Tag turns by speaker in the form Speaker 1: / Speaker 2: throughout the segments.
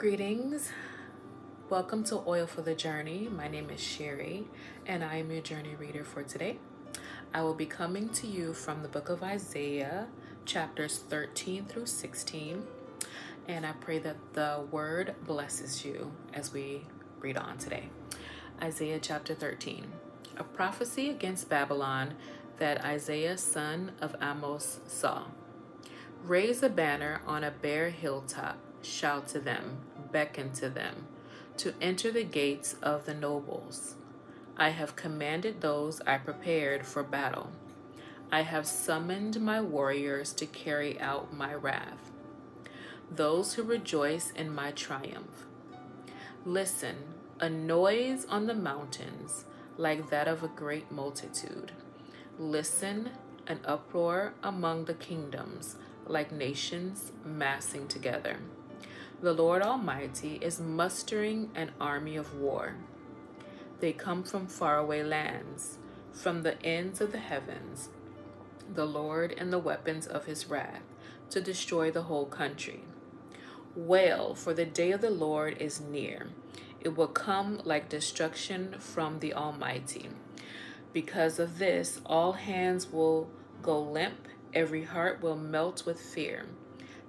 Speaker 1: Greetings. Welcome to Oil for the Journey. My name is Sherry, and I am your journey reader for today. I will be coming to you from the book of Isaiah, chapters 13 through 16, and I pray that the word blesses you as we read on today. Isaiah chapter 13, a prophecy against Babylon that Isaiah, son of Amos, saw. Raise a banner on a bare hilltop, shout to them, beckon to them, to enter the gates of the nobles. I have commanded those I prepared for battle. I have summoned my warriors to carry out my wrath, those who rejoice in my triumph. Listen, a noise on the mountains like that of a great multitude. Listen, an uproar among the kingdoms, like nations massing together. The Lord Almighty is mustering an army of war. They come from faraway lands, from the ends of the heavens, the Lord and the weapons of his wrath, to destroy the whole country. Wail, for the day of the Lord is near. It will come like destruction from the Almighty. Because of this, all hands will go limp, every heart will melt with fear.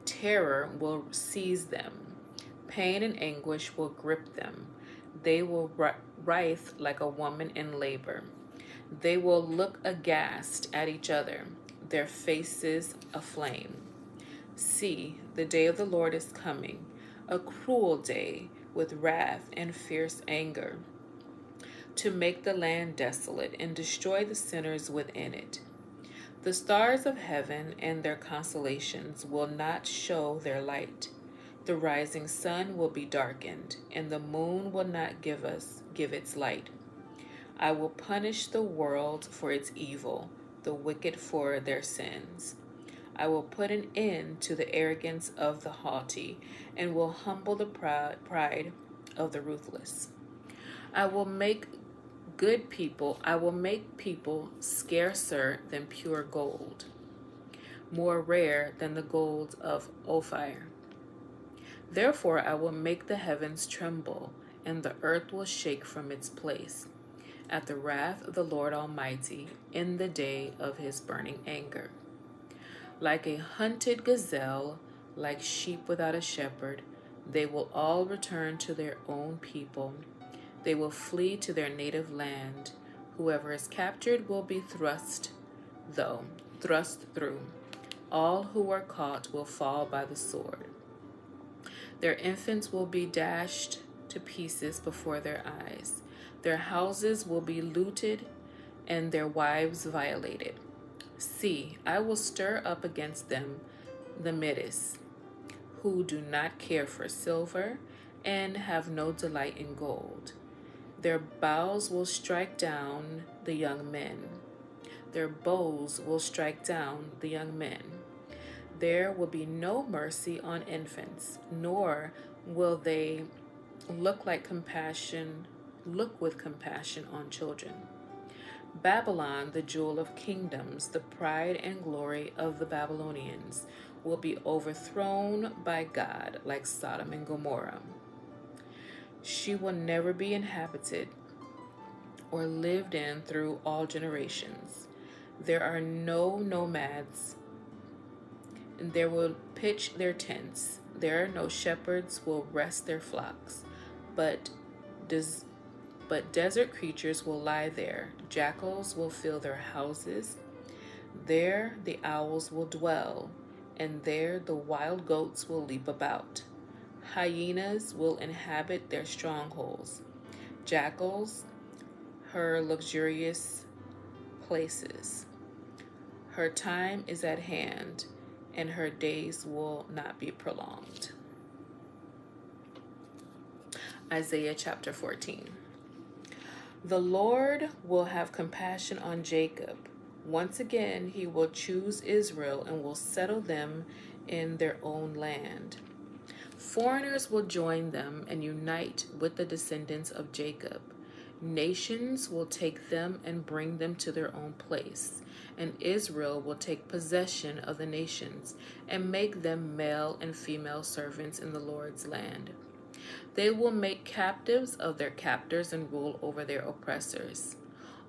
Speaker 1: Terror will seize them. Pain and anguish will grip them. They will writhe like a woman in labor. They will look aghast at each other, their faces aflame. See, the day of the Lord is coming, a cruel day with wrath and fierce anger, to make the land desolate and destroy the sinners within it. The stars of heaven and their constellations will not show their light. The rising sun will be darkened, and the moon will not give its light. I will punish the world for its evil, the wicked for their sins. I will put an end to the arrogance of the haughty, and will humble the pride of the ruthless. I will make people scarcer than pure gold, more rare than the gold of Ophir. Therefore I will make the heavens tremble, and the earth will shake from its place, at the wrath of the Lord Almighty, in the day of his burning anger. Like a hunted gazelle, like sheep without a shepherd, they will all return to their own people. They will flee to their native land. Whoever is captured will be thrust through. All who are caught will fall by the sword. Their infants will be dashed to pieces before their eyes. Their houses will be looted and their wives violated. See, I will stir up against them the Medes, who do not care for silver and have no delight in gold. Their bows will strike down the young men. Their bows will strike down the young men. There will be no mercy on infants, nor will they look with compassion on children. Babylon, the jewel of kingdoms, the pride and glory of the Babylonians, will be overthrown by God like Sodom and Gomorrah. She will never be inhabited or lived in through all generations. There are no nomads, and there will pitch their tents. There are no shepherds will rest their flocks, but desert creatures will lie there. Jackals will fill their houses. There the owls will dwell, and there the wild goats will leap about. Hyenas will inhabit their strongholds. Jackals, her luxurious places. Her time is at hand, and her days will not be prolonged. Isaiah chapter 14. The Lord will have compassion on Jacob. Once again, he will choose Israel and will settle them in their own land. Foreigners will join them and unite with the descendants of Jacob. Nations will take them and bring them to their own place, and Israel will take possession of the nations and make them male and female servants in the Lord's land. They will make captives of their captors and rule over their oppressors.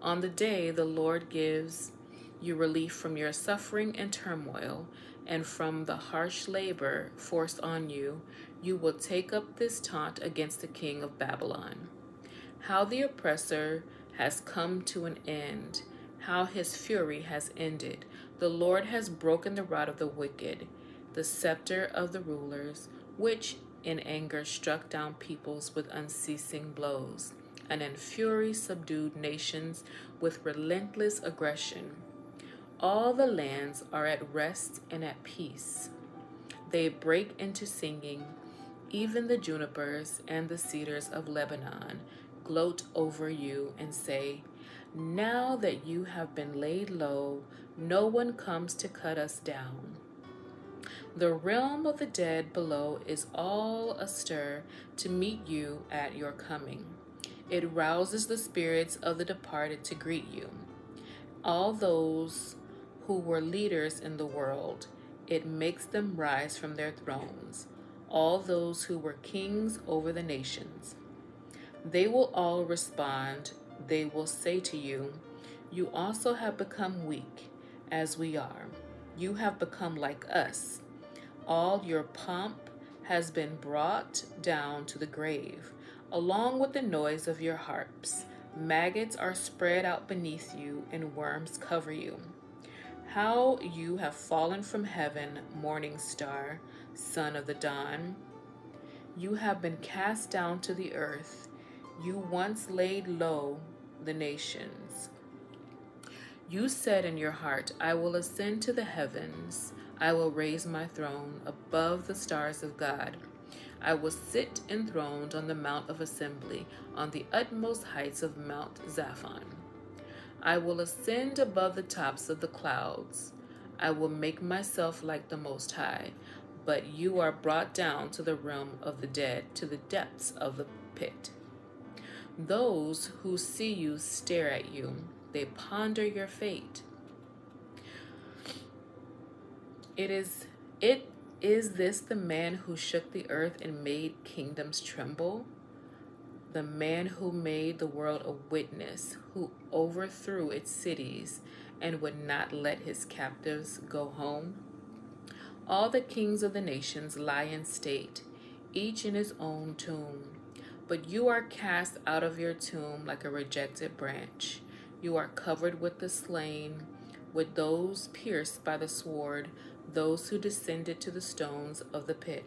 Speaker 1: On the day the Lord gives you relief from your suffering and turmoil, and from the harsh labor forced on you, you will take up this taunt against the king of Babylon. How the oppressor has come to an end, how his fury has ended. The Lord has broken the rod of the wicked, the scepter of the rulers, which in anger struck down peoples with unceasing blows, and in fury subdued nations with relentless aggression. All the lands are at rest and at peace. They break into singing. Even the junipers and the cedars of Lebanon gloat over you and say, "Now that you have been laid low, no one comes to cut us down." The realm of the dead below is all astir to meet you at your coming. It rouses the spirits of the departed to greet you. All those who were leaders in the world, it makes them rise from their thrones. All those who were kings over the nations. They will all respond. They will say to you, "You also have become weak, as we are. You have become like us. All your pomp has been brought down to the grave, along with the noise of your harps. Maggots are spread out beneath you, and worms cover you. How you have fallen from heaven, morning star, son of the dawn. You have been cast down to the earth. You once laid low the nations. You said in your heart, "I will ascend to the heavens. I will raise my throne above the stars of God. I will sit enthroned on the Mount of Assembly, on the utmost heights of Mount Zaphon. I will ascend above the tops of the clouds. I will make myself like the Most High." But you are brought down to the realm of the dead, to the depths of the pit. Those who see you stare at you. They ponder your fate. It is this the man who shook the earth and made kingdoms tremble? The man who made the world a witness, who overthrew its cities and would not let his captives go home? All the kings of the nations lie in state, each in his own tomb. But you are cast out of your tomb like a rejected branch. You are covered with the slain, with those pierced by the sword, those who descended to the stones of the pit.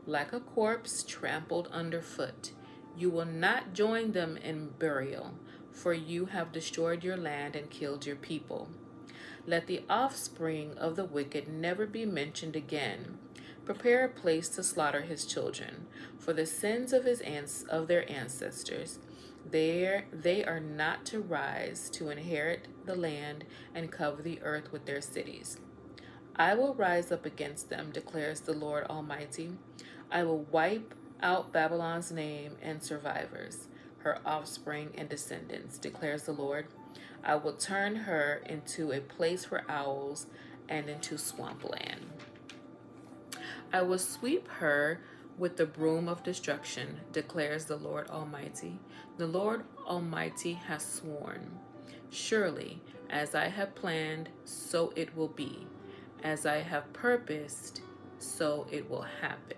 Speaker 1: Like a corpse trampled underfoot, you will not join them in burial, for you have destroyed your land and killed your people. Let the offspring of the wicked never be mentioned again. Prepare a place to slaughter his children, for the sins of their ancestors. They are not to rise to inherit the land and cover the earth with their cities. I will rise up against them, declares the Lord Almighty. I will wipe out Babylon's name and survivors, her offspring and descendants, declares the Lord. I will turn her into a place for owls and into swampland. I will sweep her with the broom of destruction, declares the Lord Almighty. The Lord Almighty has sworn, surely, as I have planned, so it will be. As I have purposed, so it will happen.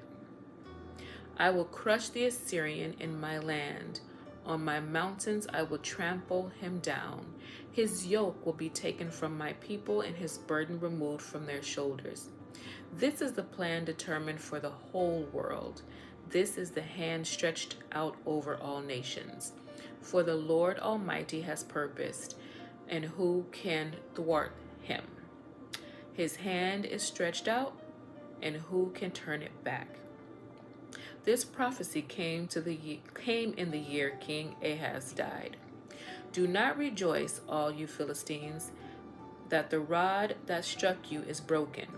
Speaker 1: I will crush the Assyrian in my land. On my mountains I will trample him down. His yoke will be taken from my people and his burden removed from their shoulders. This is the plan determined for the whole world. This is the hand stretched out over all nations. For the Lord Almighty has purposed, and who can thwart him? His hand is stretched out, and who can turn it back? This prophecy came in the year King Ahaz died. Do not rejoice, all you Philistines, that the rod that struck you is broken.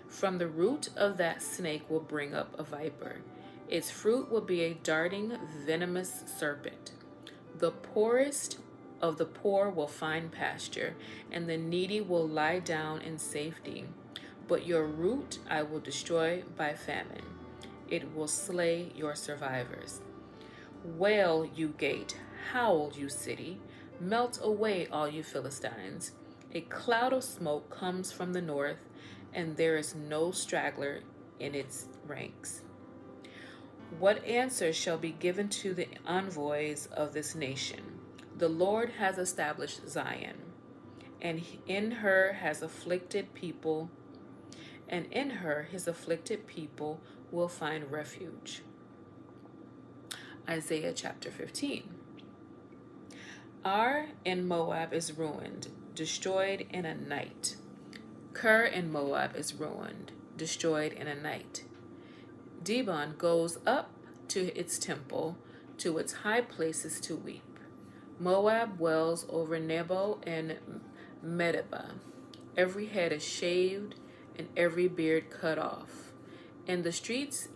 Speaker 1: From the root of that snake will bring up a viper. Its fruit will be a darting, venomous serpent. The poorest of the poor will find pasture, and the needy will lie down in safety. But your root I will destroy by famine, It will slay your survivors. Wail, you gate, howl, you city, melt away, all you Philistines. A cloud of smoke comes from the north, and there is no straggler in its ranks. What answer shall be given to the envoys of this nation? The Lord has established Zion, and in her has afflicted people, and in her his afflicted people will find refuge. Isaiah chapter 15. Ar in Moab is ruined, destroyed in a night. Ker in Moab is ruined, destroyed in a night. Dibon goes up to its temple, to its high places to weep. Moab wails over Nebo and Medeba. Every head is shaved and every beard cut off. In the streets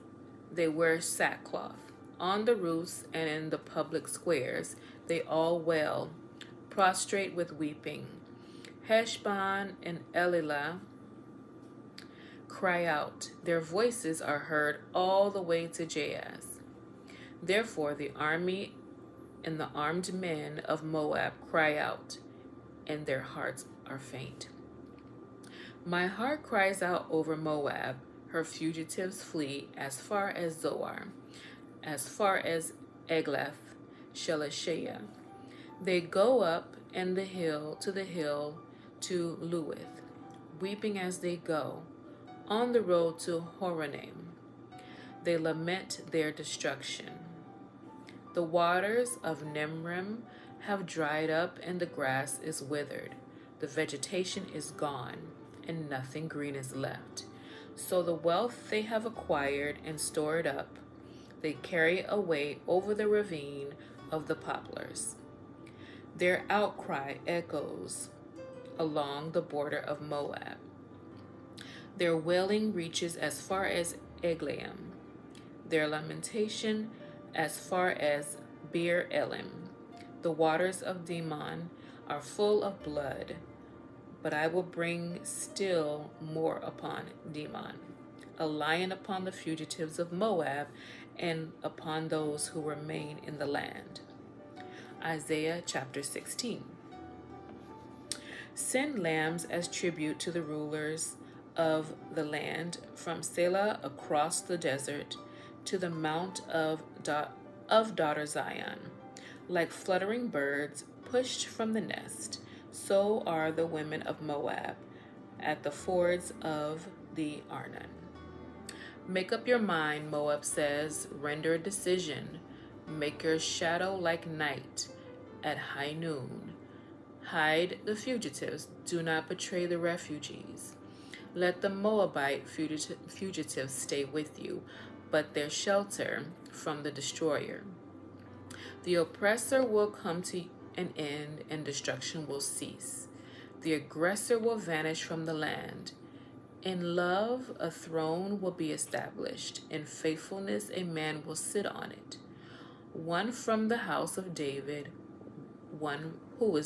Speaker 1: they wear sackcloth. On the roofs and in the public squares they all wail, prostrate with weeping. Heshbon and Elilah cry out. Their voices are heard all the way to Jahaz. Therefore the army and the armed men of Moab cry out, and their hearts are faint. My heart cries out over Moab. Her fugitives flee as far as Zoar, as far as Eglath Shelishah. They go up and the hill to Luith, weeping as they go. On the road to Horonaim, they lament their destruction. The waters of Nimrim have dried up, and the grass is withered. The vegetation is gone, and nothing green is left. So the wealth they have acquired and stored up, they carry away over the ravine of the poplars. Their outcry echoes along the border of Moab. Their wailing reaches as far as Eglaim, their lamentation as far as Beer Elim. The waters of Dimon are full of blood, but I will bring still more upon Dimon, a lion upon the fugitives of Moab, and upon those who remain in the land. Isaiah chapter 16. Send lambs as tribute to the rulers of the land, from Selah across the desert to the mount of daughter Zion. Like fluttering birds pushed from the nest, so are the women of Moab at the fords of the Arnon. Make up your mind, Moab says, render a decision. Make your shadow like night at high noon. Hide the fugitives, do not betray the refugees. Let the Moabite fugitives stay with you, but their shelter from the destroyer. The oppressor will come to an end, and destruction will cease. The aggressor will vanish from the land. In love, a throne will be established. In faithfulness, a man will sit on it. One from the house of David, one who in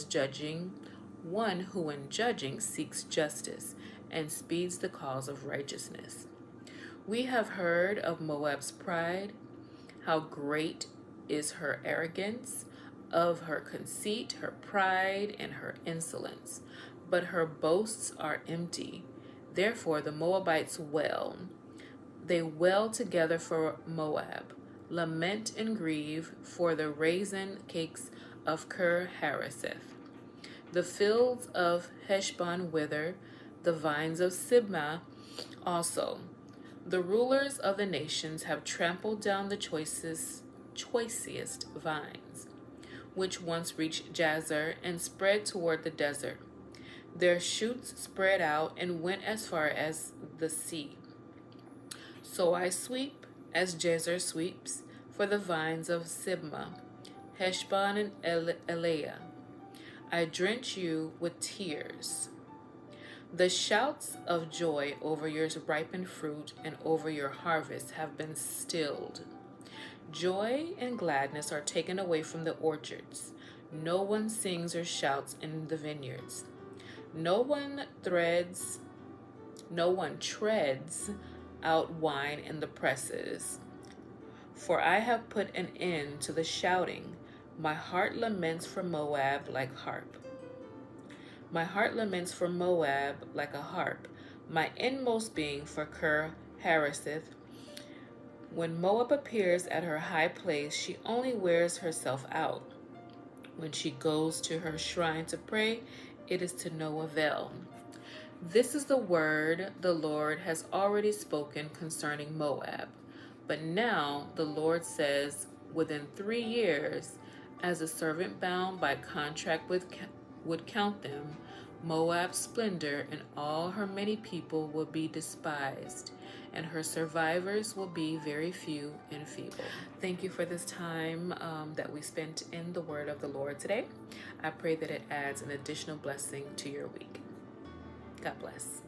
Speaker 1: judging seeks justice and speeds the cause of righteousness. We have heard of Moab's pride, how great is her arrogance, of her conceit, her pride, and her insolence. But her boasts are empty. Therefore the Moabites wail. They wail together for Moab. Lament and grieve for the raisin cakes of Ker Hareseth. The fields of Heshbon wither, the vines of Sibmah also. The rulers of the nations have trampled down the choicest vines, which once reached Jazer and spread toward the desert. Their shoots spread out and went as far as the sea. So I sweep as Jazer sweeps for the vines of Sibmah, Heshbon and Eleah. I drench you with tears. The shouts of joy over your ripened fruit and over your harvest have been stilled. Joy and gladness are taken away from the orchards. No one sings or shouts in the vineyards. No one treads out wine in the presses. For I have put an end to the shouting. My heart laments for Moab like harp. My heart laments for Moab like a harp. My inmost being for Ker Hareseth. When Moab appears at her high place, she only wears herself out. When she goes to her shrine to pray, it is to no avail. This is the word the Lord has already spoken concerning Moab. But now the Lord says, within 3 years, as a servant bound by contract would count them, Moab's splendor and all her many people will be despised, and her survivors will be very few and feeble. Thank you for this time that we spent in the word of the Lord today. I pray that it adds an additional blessing to your week. God bless.